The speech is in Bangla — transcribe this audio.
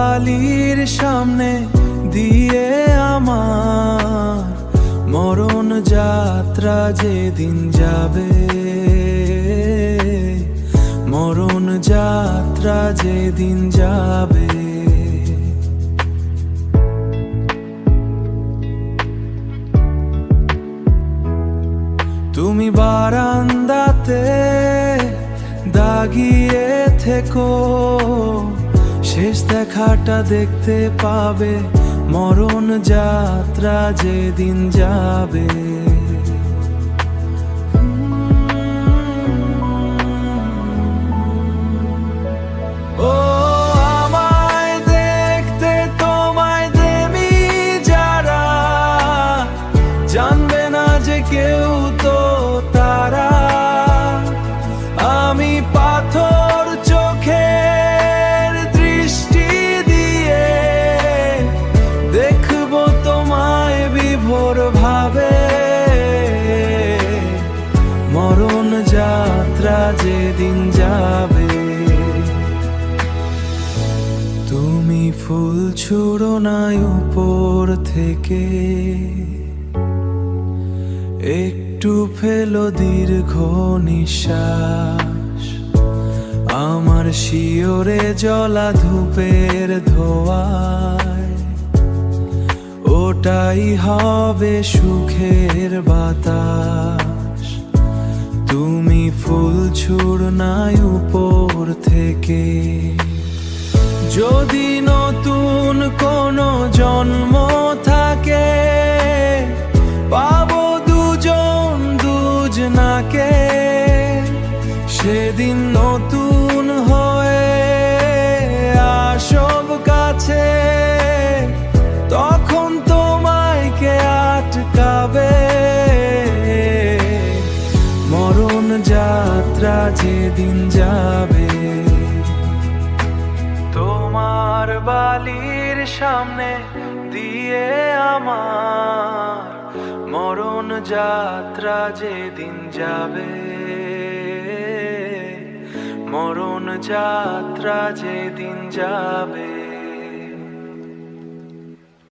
বালির সামনে দিয়ে আমার মরণ যাত্রা যেদিন যাবে, মরণ যাত্রা যেদিন যাবে। তুমি বারান্দাতে দাগিয়ে থেকো, শেষ দেখাটা দেখতে পাবে মরণ যাত্রা যেদিন যাবে। ও আমায় দেখতে তোমায় দেমি যারা, জানবে না যে কেউ তো তারা। আমি পাথর চোখের দৃষ্টি দিয়ে দেখবো তোমায় বিভোর ভাবে, মরণ যাত্রা যেদিন যাবে। তুমি ফুল ছুঁড়ো না উপর থেকে, একটু ফেলো দীর্ঘ নিঃশ্বাস। আমার শিওরে জ্বলা ধূপের ধোঁয়ায় ওটাই হবে সুখের বাতাস। তুমি ফুল ছুঁড়ো না উপর থেকে, যদি নতুন কোনো জন্ম থাকে পাবো দুজন দুজনাকে। সেদিন নতুন হয়ে আসব কাছে, তখন তোমায় কে আটকাবে, মরণ যাত্রা যেদিন যাবে। তোমার বালির সামনে দিয়ে আমার মরণ যাত্রা যেদিন যাবে, মরণ যাত্রা যেদিন যাবে।